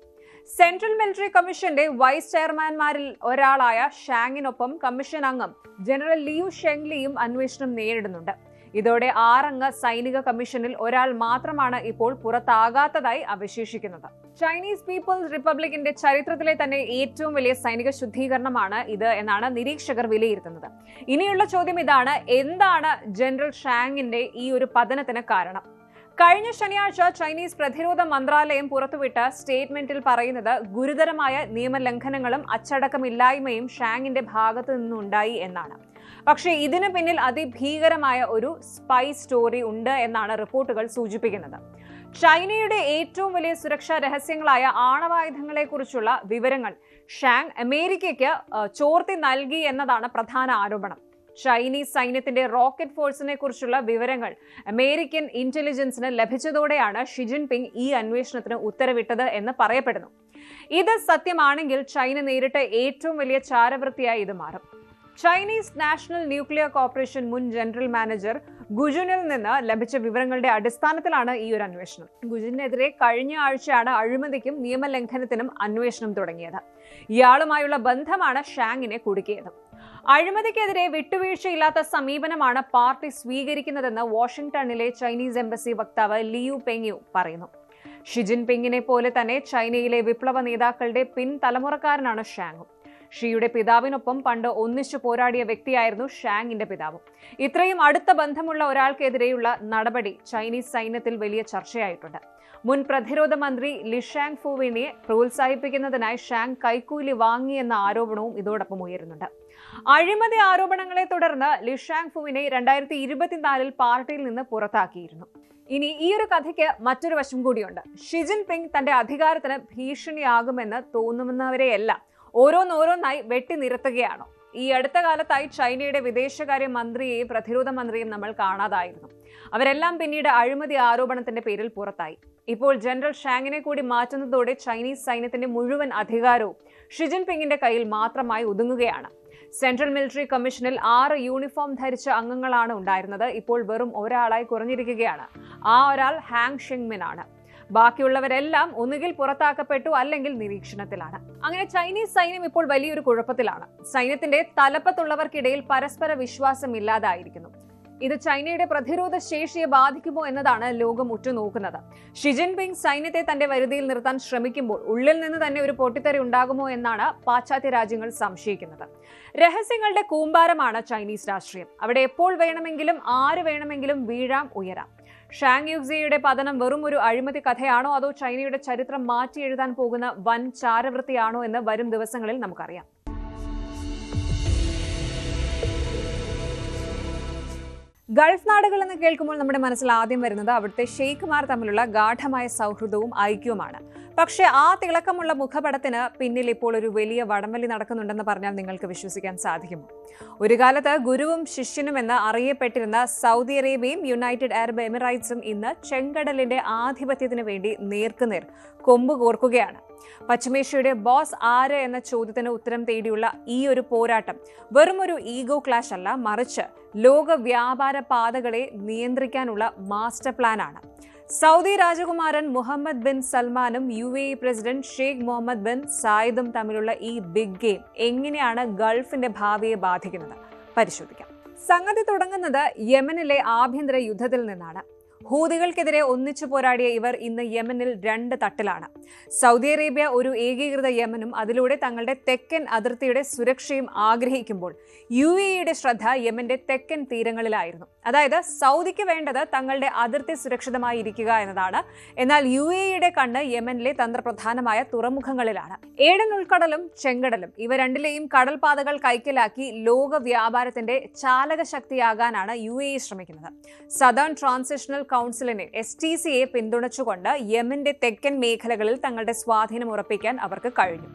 സെൻട്രൽ മിലിറ്ററി കമ്മീഷന്റെ വൈസ് ചെയർമാൻമാരിൽ ഒരാളായ ഷാങ്ങിനൊപ്പം കമ്മീഷൻ അംഗം ജനറൽ ലിയു ഷെങ്ലിയും അന്വേഷണം നേരിടുന്നുണ്ട്. ഇതോടെ 6 അംഗ സൈനിക കമ്മീഷനിൽ ഒരാൾ മാത്രമാണ് ഇപ്പോൾ പുറത്താകാത്തതായി അവശേഷിക്കുന്നത്. ചൈനീസ് പീപ്പിൾസ് റിപ്പബ്ലിക്കിന്റെ ചരിത്രത്തിലെ തന്നെ ഏറ്റവും വലിയ സൈനിക ശുദ്ധീകരണമാണ് ഇത് എന്നാണ് നിരീക്ഷകർ വിലയിരുത്തുന്നത്. ഇനിയുള്ള ചോദ്യം ഇതാണ്: എന്താണ് ജനറൽ ഷാങ്ങിന്റെ ഈ ഒരു പതനത്തിന് കാരണം? കഴിഞ്ഞ ശനിയാഴ്ച ചൈനീസ് പ്രതിരോധ മന്ത്രാലയം പുറത്തുവിട്ട സ്റ്റേറ്റ്മെന്റിൽ പറയുന്നത് ഗുരുതരമായ നിയമലംഘനങ്ങളും അച്ചടക്കമില്ലായ്മയും ഷാങ്ങിന്റെ ഭാഗത്തു നിന്നുണ്ടായി എന്നാണ്. പക്ഷേ ഇതിന് പിന്നിൽ അതിഭീകരമായ ഒരു സ്പൈ സ്റ്റോറി ഉണ്ട് എന്നാണ് റിപ്പോർട്ടുകൾ സൂചിപ്പിക്കുന്നത്. ചൈനയുടെ ഏറ്റവും വലിയ സുരക്ഷാ രഹസ്യങ്ങളായ ആണവായുധങ്ങളെക്കുറിച്ചുള്ള വിവരങ്ങൾ ഷാങ് അമേരിക്കയ്ക്ക് ചോർത്തി നൽകി എന്നതാണ് പ്രധാന ആരോപണം. ചൈനീസ് സൈന്യത്തിന്റെ റോക്കറ്റ് ഫോഴ്സിനെ കുറിച്ചുള്ള വിവരങ്ങൾ അമേരിക്കൻ ഇന്റലിജൻസിന് ലഭിച്ചതോടെയാണ് ഷി ജിൻപിങ് ഈ അന്വേഷണത്തിന് ഉത്തരവിട്ടത് എന്ന് പറയപ്പെടുന്നു. ഇത് സത്യമാണെങ്കിൽ ചൈന നേരിട്ട ഏറ്റവും വലിയ ചാരവൃത്തിയായി ഇത് മാറും. ചൈനീസ് നാഷണൽ ന്യൂക്ലിയർ കോർപ്പറേഷൻ മുൻ ജനറൽ മാനേജർ ഗുജുനിൽ നിന്ന് ലഭിച്ച വിവരങ്ങളുടെ അടിസ്ഥാനത്തിലാണ് ഈ ഒരു അന്വേഷണം. ഗുജുനെതിരെ കഴിഞ്ഞ ആഴ്ചയാണ് അഴിമതിക്കും നിയമലംഘനത്തിനും അന്വേഷണം തുടങ്ങിയത്. ഇയാളുമായുള്ള ബന്ധമാണ് ഷാങ്ങിനെ കുടുക്കിയത്. അഴിമതിക്കെതിരെ വിട്ടുവീഴ്ചയില്ലാത്ത സമീപനമാണ് പാർട്ടി സ്വീകരിക്കുന്നതെന്ന് വാഷിംഗ്ടണിലെ ചൈനീസ് എംബസി വക്താവ് ലിയു പെങ്യു പറയുന്നു. ഷി ജിൻപിങ്ങിനെ പോലെ തന്നെ ചൈനയിലെ വിപ്ലവ നേതാക്കളുടെ പിൻതലമുറക്കാരനാണ് ഷാങ്ങും. ഷിയുടെ പിതാവിനൊപ്പം പണ്ട് ഒന്നിച്ചു പോരാടിയ വ്യക്തിയായിരുന്നു ഷാങ്ങിന്റെ പിതാവും. ഇത്രയും അടുത്ത ബന്ധമുള്ള ഒരാൾക്കെതിരെയുള്ള നടപടി ചൈനീസ് സൈന്യത്തിൽ വലിയ ചർച്ചയായിട്ടുണ്ട്. മുൻ പ്രതിരോധ മന്ത്രി ലി ഷാങ് ഫുവിനെ പ്രോത്സാഹിപ്പിക്കുന്നതിനായി ഷാങ് കൈക്കൂലി വാങ്ങിയെന്ന ആരോപണവും ഇതോടൊപ്പം ഉയരുന്നുണ്ട്. അഴിമതി ആരോപണങ്ങളെ തുടർന്ന് ലി ഷാങ് ഫുവിനെ 2024 പാർട്ടിയിൽ നിന്ന് പുറത്താക്കിയിരുന്നു. ഇനി ഈ ഒരു കഥയ്ക്ക് മറ്റൊരു വശം കൂടിയുണ്ട്. ഷി ജിൻപിങ് തന്റെ അധികാരത്തിന് ഭീഷണിയാകുമെന്ന് തോന്നുന്നവരെയെല്ലാം ഓരോന്നോരോന്നായി വെട്ടി നിരത്തുകയാണോ? ഈ അടുത്ത കാലത്തായി ചൈനയുടെ വിദേശകാര്യ മന്ത്രിയെയും പ്രതിരോധ മന്ത്രിയും നമ്മൾ കാണാതായിരുന്നു. അവരെല്ലാം പിന്നീട് അഴിമതി ആരോപണത്തിന്റെ പേരിൽ പുറത്തായി. ഇപ്പോൾ ജനറൽ ഷാങ്ങിനെ കൂടി മാറ്റുന്നതോടെ ചൈനീസ് സൈന്യത്തിന്റെ മുഴുവൻ അധികാരവും ഷി ജിൻപിങ്ങിന്റെ കയ്യിൽ മാത്രമായി ഒതുങ്ങുകയാണ്. സെൻട്രൽ മിലിറ്ററി കമ്മീഷനിൽ 6 യൂണിഫോം ധരിച്ച അംഗങ്ങളാണ് ഉണ്ടായിരുന്നത്. ഇപ്പോൾ വെറും ഒരാളായി കുറഞ്ഞിരിക്കുകയാണ്. ആ ഒരാൾ ഹാങ് ഷിങ്മിൻ ആണ്. ബാക്കിയുള്ളവരെല്ലാം ഒന്നുകിൽ പുറത്താക്കപ്പെട്ടു അല്ലെങ്കിൽ നിരീക്ഷണത്തിലാണ്. അങ്ങനെ ചൈനീസ് സൈന്യം ഇപ്പോൾ വലിയൊരു കുഴപ്പത്തിലാണ്. സൈന്യത്തിന്റെ തലപ്പത്തുള്ളവർക്കിടയിൽ പരസ്പര വിശ്വാസം ഇല്ലാതായിരിക്കുന്നു. ഇത് ചൈനയുടെ പ്രതിരോധ ശേഷിയെ ബാധിക്കുമോ എന്നതാണ് ലോകം ഉറ്റുനോക്കുന്നത്. ഷി ജിൻപിങ് സൈന്യത്തെ തന്റെ വരുതിയിൽ നിർത്താൻ ശ്രമിക്കുമ്പോൾ ഉള്ളിൽ നിന്ന് തന്നെ ഒരു പൊട്ടിത്തെറി ഉണ്ടാകുമോ എന്നാണ് പാശ്ചാത്യ രാജ്യങ്ങൾ സംശയിക്കുന്നത്. രഹസ്യങ്ങളുടെ കൂമ്പാരമാണ് ചൈനീസ് രാഷ്ട്രീയം. അവിടെ എപ്പോൾ വേണമെങ്കിലും ആര് വേണമെങ്കിലും വീഴാം, ഉയരാം. ഷാങ് യുക്സിയുടെ പതനം വെറും ഒരു അഴിമതി കഥയാണോ അതോ ചൈനയുടെ ചരിത്രം മാറ്റി എഴുതാൻ പോകുന്ന വൻ ചാരവൃത്തിയാണോ എന്ന് വരും ദിവസങ്ങളിൽ നമുക്കറിയാം. ഗൾഫ് നാടുകൾ എന്ന് കേൾക്കുമ്പോൾ നമ്മുടെ മനസ്സിൽ ആദ്യം വരുന്നത് അവിടുത്തെ ഷെയ്ഖുമാർ തമ്മിലുള്ള ഗാഢമായ സൗഹൃദവും ഐക്യവുമാണ്. പക്ഷേ ആ തിളക്കമുള്ള മുഖപടത്തിന് പിന്നിൽ ഇപ്പോൾ ഒരു വലിയ വടംവലി നടക്കുന്നുണ്ടെന്ന് പറഞ്ഞാൽ നിങ്ങൾക്ക് വിശ്വസിക്കാൻ സാധിക്കുമോ? ഒരു കാലത്ത് ഗുരുവും ശിഷ്യനും എന്ന് അറിയപ്പെട്ടിരുന്ന സൗദി അറേബ്യയും യുണൈറ്റഡ് അറബ് എമിറേറ്റ്സും ഇന്ന് ചെങ്കടലിന്റെ ആധിപത്യത്തിന് വേണ്ടി നേർക്കുനേർ കൊമ്പ് കോർക്കുകയാണ്. പശ്ചിമേഷ്യയുടെ ബോസ് ആര് എന്ന ചോദ്യത്തിന് ഉത്തരം തേടിയുള്ള ഈ ഒരു പോരാട്ടം വെറും ഒരു ഈഗോ ക്ലാഷ് അല്ല, മറിച്ച് ലോക വ്യാപാര പാതകളെ നിയന്ത്രിക്കാനുള്ള മാസ്റ്റർ പ്ലാൻ ആണ്. സൗദി രാജകുമാരൻ മുഹമ്മദ് ബിൻ സൽമാനും UAE president Sheikh Muhammad bin സായിദും തമ്മിലുള്ള ഈ ബിഗ് ഗെയിം എങ്ങനെയാണ് ഗൾഫിന്റെ ഭാവിയെ ബാധിക്കുന്നത് പരിശോധിക്കാം. സംഗതി തുടങ്ങുന്നത് യമനിലെ ആഭ്യന്തര യുദ്ധത്തിൽ നിന്നാണ്. ഹൂതികൾക്കെതിരെ ഒന്നിച്ചു പോരാടിയ ഇവർ ഇന്ന് യമനിൽ 2 തട്ടിലാണ്. സൗദി അറേബ്യ ഒരു ഏകീകൃത യമനും അതിലൂടെ തങ്ങളുടെ തെക്കൻ അതിർത്തിയുടെ സുരക്ഷയും ആഗ്രഹിക്കുമ്പോൾ UAEയുടെ ശ്രദ്ധ യമന്റെ തെക്കൻ തീരങ്ങളിലായിരുന്നു. അതായത് സൗദിക്ക് വേണ്ടത് തങ്ങളുടെ അതിർത്തി സുരക്ഷിതമായി ഇരിക്കുക എന്നതാണ്. എന്നാൽ UAEയുടെ കണ്ണ് യമനിലെ തന്ത്രപ്രധാനമായ തുറമുഖങ്ങളിലാണ്. ഏഡൻ ഉൾക്കടലും ചെങ്കടലും ഇവ രണ്ടിലെയും കടൽപാതകൾ കൈക്കലാക്കി ലോക വ്യാപാരത്തിന്റെ ചാലക ശക്തിയാകാനാണ് UAE ശ്രമിക്കുന്നത്. സദേൺ ട്രാൻസിഷണൽ കൗൺസിലിനെ STCയെ പിന്തുണച്ചുകൊണ്ട് യമന്റെ തെക്കൻ മേഖലകളിൽ തങ്ങളുടെ സ്വാധീനം ഉറപ്പിക്കാൻ അവർക്ക് കഴിഞ്ഞു.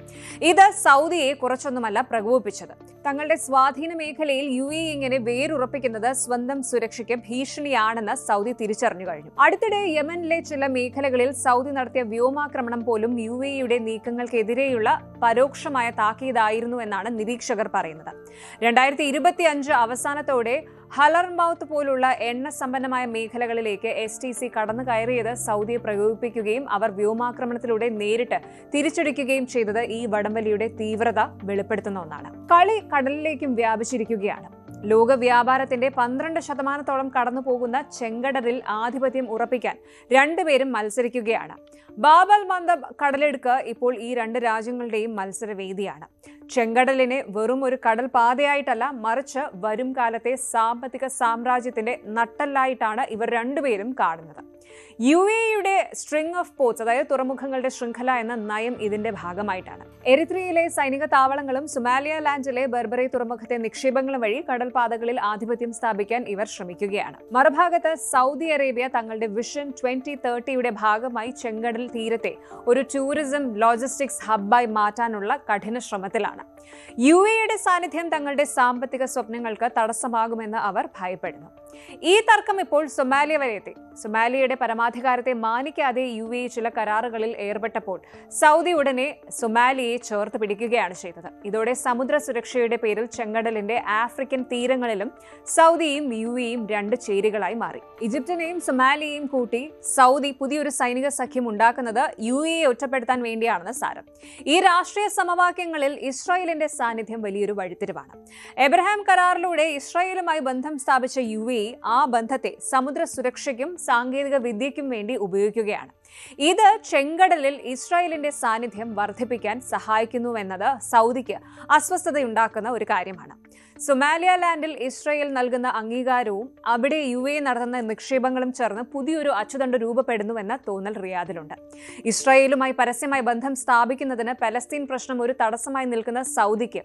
ഇത് സൗദിയെ കുറച്ചൊന്നുമല്ല പ്രകോപിപ്പിച്ചത്. തങ്ങളുടെ സ്വാധീന മേഖലയിൽ UAE ഇങ്ങനെ വേരുറപ്പിക്കുന്നത് സ്വന്തം സുരക്ഷയ്ക്ക് ഭീഷണിയാണെന്ന് സൗദി തിരിച്ചറിഞ്ഞു കഴിഞ്ഞു. അടുത്തിടെ യമനിലെ ചില മേഖലകളിൽ സൗദി നടത്തിയ വ്യോമാക്രമണം പോലും UAEയുടെ നീക്കങ്ങൾക്കെതിരെയുള്ള പരോക്ഷമായ താക്കീതായിരുന്നു എന്നാണ് നിരീക്ഷകർ പറയുന്നത്. 2025 അവസാനത്തോടെ ഹലർമൌത്ത് പോലുള്ള എണ്ണ സമ്പന്നമായ മേഖലകളിലേക്ക് STC കടന്നു കയറിയത് സൗദിയെ പ്രകോപിപ്പിക്കുകയും അവർ വ്യോമാക്രമണത്തിലൂടെ നേരിട്ട് തിരിച്ചടിക്കുകയും ചെയ്തത് ഈ വടംവലിയുടെ തീവ്രത വെളിപ്പെടുത്തുന്ന ഒന്നാണ്. കളി കടലിലേക്കും വ്യാപിച്ചിരിക്കുകയാണ്. ലോക വ്യാപാരത്തിന്റെ 12% കടന്നു പോകുന്ന ചെങ്കടലിൽ ആധിപത്യം ഉറപ്പിക്കാൻ രണ്ടുപേരും മത്സരിക്കുകയാണ്. ബാബൽ മന്ദബ് കടലെടുക്ക് ഇപ്പോൾ ഈ 2 രാജ്യങ്ങളുടെയും മത്സരവേദിയാണ്. ചെങ്കടലിനെ വെറും ഒരു കടൽ പാതയായിട്ടല്ല, മറിച്ച് വരും കാലത്തെ സാമ്പത്തിക സാമ്രാജ്യത്തിന്റെ നട്ടെല്ലായിട്ടാണ് ഇവർ രണ്ടുപേരും കാണുന്നത്. UAEയുടെ സ്ട്രിംഗ് ഓഫ് പോർട്സ്, അതായത് തുറമുഖങ്ങളുടെ ശൃംഖല എന്ന നയം ഇതിന്റെ ഭാഗമായിട്ടാണ്. എറിത്രിയയിലെ സൈനിക താവളങ്ങളും സൊമാലിയ ലാൻഡിലെ ബർബറി തുറമുഖത്തെ നിക്ഷേപങ്ങളും വഴി കടൽപാതകളിൽ ആധിപത്യം സ്ഥാപിക്കാൻ ഇവർ ശ്രമിക്കുകയാണ്. മറുഭാഗത്ത് സൗദി അറേബ്യ തങ്ങളുടെ വിഷൻ 2030യുടെ ഭാഗമായി ചെങ്കടൽ തീരത്തെ ഒരു ടൂറിസം ലോജിസ്റ്റിക്സ് ഹബ്ബായി മാറ്റാനുള്ള കഠിന ശ്രമത്തിലാണ്. UAEയുടെ സാന്നിധ്യം തങ്ങളുടെ സാമ്പത്തിക സ്വപ്നങ്ങൾക്ക് തടസ്സമാകുമെന്ന് അവർ ഭയപ്പെടുന്നു. ഈ തർക്കം ഇപ്പോൾ സൊമാലിയ വരെ എത്തി. സൊമാലിയയുടെ പരമാധികാരത്തെ മാനിക്കാതെ UAE ചില കരാറുകളിൽ ഏർപ്പെട്ടപ്പോൾ സൗദി ഉടനെ സൊമാലിയയെ ചേർത്ത് പിടിക്കുകയാണ് ചെയ്തത്. ഇതോടെ സമുദ്ര സുരക്ഷയുടെ പേരിൽ ചെങ്കടലിന്റെ ആഫ്രിക്കൻ തീരങ്ങളിലും സൗദിയും UAEയും 2 ചേരികളായി മാറി. ഈജിപ്തിനെയും സൊമാലിയയും കൂട്ടി സൗദി പുതിയൊരു സൈനിക സഖ്യം ഉണ്ടാക്കുന്നത് UAEയെ ഒറ്റപ്പെടുത്താൻ വേണ്ടിയാണെന്ന് സാരം. ഈ രാഷ്ട്രീയ സമവാക്യങ്ങളിൽ ഇസ്രായേലിന്റെ സാന്നിധ്യം വലിയൊരു വഴിത്തിരിവാണ്. എബ്രഹാം കരാറിലൂടെ ഇസ്രായേലുമായി ബന്ധം സ്ഥാപിച്ച UAE ആ ബന്ധത്തെ സമുദ്ര സുരക്ഷയ്ക്കും സാങ്കേതിക വിദ്യയ്ക്കും വേണ്ടി ഉപയോഗിക്കുകയാണ്. ഇത് ചെങ്കടലിൽ ഇസ്രായേലിന്റെ സാന്നിധ്യം വർദ്ധിപ്പിക്കാൻ സഹായിക്കുന്നുവെന്നത് സൗദിക്ക് അസ്വസ്ഥതയുണ്ടാക്കുന്ന ഒരു കാര്യമാണ്. സൊമാലിയ ലാൻഡിൽ ഇസ്രായേൽ നൽകുന്ന അംഗീകാരവും അവിടെ UAE നടത്തുന്ന നിക്ഷേപങ്ങളും ചേർന്ന് പുതിയൊരു അച്ചുതണ്ട് രൂപപ്പെടുന്നുവെന്ന തോന്നൽ റിയാദിലുണ്ട്. ഇസ്രായേലുമായി പരസ്യമായി ബന്ധം സ്ഥാപിക്കുന്നതിന് പലസ്തീൻ പ്രശ്നം ഒരു തടസ്സമായി നിൽക്കുന്ന സൗദിക്ക്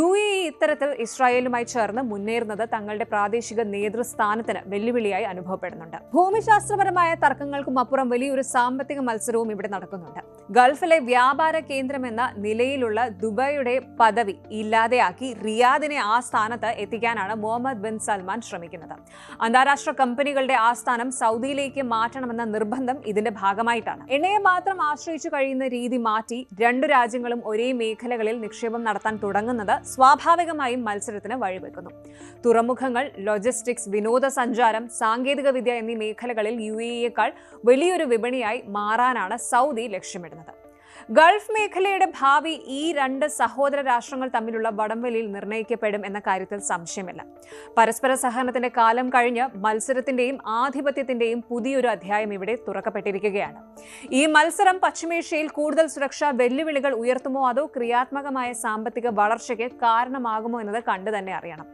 UAE ഇത്തരത്തിൽ ഇസ്രായേലുമായി ചേർന്ന് മുന്നേറുന്നത് തങ്ങളുടെ പ്രാദേശിക നേതൃസ്ഥാനത്തിന് വെല്ലുവിളിയായി അനുഭവപ്പെടുന്നുണ്ട്. ഭൂമിശാസ്ത്രപരമായ തർക്കങ്ങൾക്കും അപ്പുറം വലിയൊരു സാമ്പത്തിക മത്സരവും ഇവിടെ നടക്കുന്നുണ്ട്. ഗൾഫിലെ വ്യാപാര കേന്ദ്രമെന്ന നിലയിലുള്ള ദുബായിയുടെ പദവി ഇല്ലാതെയാക്കി റിയാദിനെ ആ സ്ഥാനത്ത് എത്തിക്കാനാണ് മുഹമ്മദ് ബിൻ സൽമാൻ ശ്രമിക്കുന്നത്. അന്താരാഷ്ട്ര കമ്പനികളുടെ ആസ്ഥാനം സൗദിയിലേക്ക് മാറ്റണമെന്ന നിർബന്ധം ഇതിന്റെ ഭാഗമായിട്ടാണ്. എണ്ണയെ മാത്രം ആശ്രയിച്ചു കഴിയുന്ന രീതി മാറ്റി 2 രാജ്യങ്ങളും ഒരേ മേഖലകളിൽ നിക്ഷേപം നടത്താൻ തുടങ്ങുന്നത് സ്വാഭാവികമായും മത്സരത്തിന് വഴിവെക്കുന്നു. തുറമുഖങ്ങൾ, ലോജിസ്റ്റിക്സ്, വിനോദസഞ്ചാരം, സാങ്കേതിക വിദ്യ എന്നീ മേഖലകളിൽ UAEയേക്കാൾ വലിയൊരു വിപണിയായി മാറാനാണ് സൗദി ലക്ഷ്യമിടുന്നത്. ഗൾഫ് മേഖലയുടെ ഭാവി ഈ 2 സഹോദര രാഷ്ട്രങ്ങൾ തമ്മിലുള്ള വടംവലിയിൽ നിർണ്ണയിക്കപ്പെടും എന്ന കാര്യത്തിൽ സംശയമില്ല. പരസ്പര സഹകരണത്തിന്റെ കാലം കഴിഞ്ഞ് മത്സരത്തിന്റെയും ആധിപത്യത്തിന്റെയും പുതിയൊരു അധ്യായം ഇവിടെ തുറക്കപ്പെട്ടിരിക്കുകയാണ്. ഈ മത്സരം പശ്ചിമേഷ്യയിൽ കൂടുതൽ സുരക്ഷാ വെല്ലുവിളികൾ ഉയർത്തുമോ അതോ ക്രിയാത്മകമായ സാമ്പത്തിക വളർച്ചയ്ക്ക് കാരണമാകുമോ എന്നത് കണ്ടു തന്നെ അറിയണം.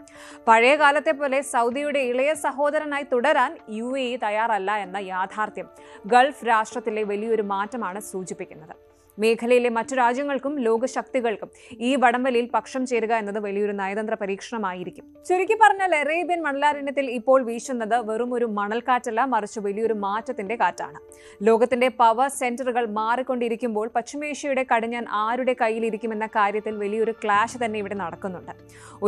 പഴയ കാലത്തെ പോലെ സൗദിയുടെ ഇളയ സഹോദരനായി തുടരാൻ UAE തയ്യാറല്ല എന്ന യാഥാർത്ഥ്യം ഗൾഫ് രാഷ്ട്രത്തിലെ വലിയൊരു മാറ്റമാണ് സൂചിപ്പിക്കുന്നത്. മേഖലയിലെ മറ്റു രാജ്യങ്ങൾക്കും ലോകശക്തികൾക്കും ഈ വടംവലിയിൽ പക്ഷം ചേരുക എന്നത് വലിയൊരു നയതന്ത്ര പരീക്ഷണമായിരിക്കും. ചുരുക്കി പറഞ്ഞാൽ അറേബ്യൻ മണലാരണ്യത്തിൽ ഇപ്പോൾ വീശുന്നത് വെറും ഒരു മണൽക്കാറ്റല്ല, മറിച്ച് വലിയൊരു മാറ്റത്തിന്റെ കാറ്റാണ്. ലോകത്തിന്റെ പവർ സെന്ററുകൾ മാറിക്കൊണ്ടിരിക്കുമ്പോൾ പശ്ചിമേഷ്യയുടെ കടിഞ്ഞാൻ ആരുടെ കയ്യിലിരിക്കുമെന്ന കാര്യത്തിൽ വലിയൊരു ക്ലാഷ് തന്നെ ഇവിടെ നടക്കുന്നുണ്ട്.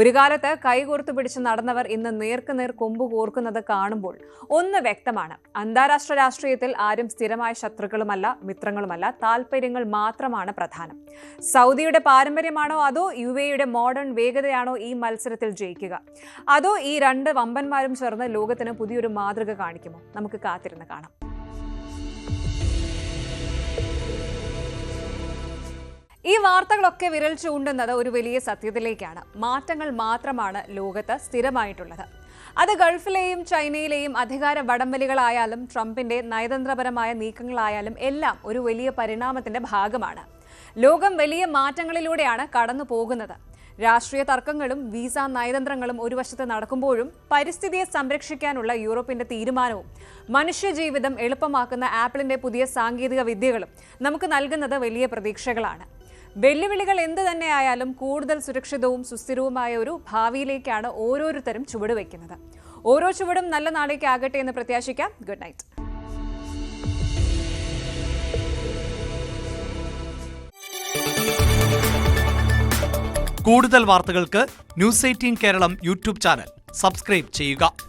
ഒരു കാലത്ത് കൈകോർത്തു പിടിച്ച് നടന്നവർ ഇന്ന് നേർക്കുനേർ കൊമ്പ് കോർക്കുന്നത് കാണുമ്പോൾ ഒന്ന് വ്യക്തമാണ്: അന്താരാഷ്ട്ര രാഷ്ട്രീയത്തിൽ ആരും സ്ഥിരമായ ശത്രുക്കളുമല്ല, മിത്രങ്ങളുമല്ല, താല്പര്യങ്ങൾ മാത്രമാണ് പ്രധാനം. സൗദിയുടെ പാരമ്പര്യമാണോ അതോ UAEയുടെ മോഡേൺ വേഗതയാണോ ഈ മത്സരത്തിൽ ജയിക്കുക? അതോ ഈ 2 വമ്പന്മാരും ചേർന്ന് ലോകത്തിന് പുതിയൊരു മാതൃക കാണിക്കുമോ? നമുക്ക് കാത്തിരുന്ന് കാണാം. ഈ വാർത്തകളൊക്കെ വിരൽ ചൂണ്ടുന്നത് ഒരു വലിയ സത്യത്തിലേക്കാണ്. മാറ്റങ്ങൾ മാത്രമാണ് ലോകത്ത് സ്ഥിരമായിട്ടുള്ളത്. അത് ഗൾഫിലെയും ചൈനയിലെയും അധികാര വടംവലികളായാലും ട്രംപിന്റെ നയതന്ത്രപരമായ നീക്കങ്ങളായാലും എല്ലാം ഒരു വലിയ പരിണാമത്തിന്റെ ഭാഗമാണ്. ലോകം വലിയ മാറ്റങ്ങളിലൂടെയാണ് കടന്നു പോകുന്നത്. രാഷ്ട്രീയ തർക്കങ്ങളും വിസ നയതന്ത്രങ്ങളും ഒരു വശത്ത് നടക്കുമ്പോഴും പരിസ്ഥിതിയെ സംരക്ഷിക്കാനുള്ള യൂറോപ്പിന്റെ തീരുമാനവും മനുഷ്യജീവിതം എളുപ്പമാക്കുന്ന ആപ്പിളിന്റെ പുതിയ സാങ്കേതിക വിദ്യകളും നമുക്ക് നൽകുന്നത് വലിയ പ്രതീക്ഷകളാണ്. വെല്ലുവിളികൾ എന്ത് തന്നെയായാലും കൂടുതൽ സുരക്ഷിതവും സുസ്ഥിരവുമായ ഒരു ഭാവിയിലേക്കാണ് ഓരോരുത്തരും ചുവടുവെക്കുന്നത്. ഓരോ ചുവടും നല്ല നാളേക്കാകട്ടെ എന്ന് പ്രത്യാശിക്കാം. Good night. കൂടുതൽ വാർത്തകൾക്ക് news 18 Keralam YouTube channel subscribe ചെയ്യുക.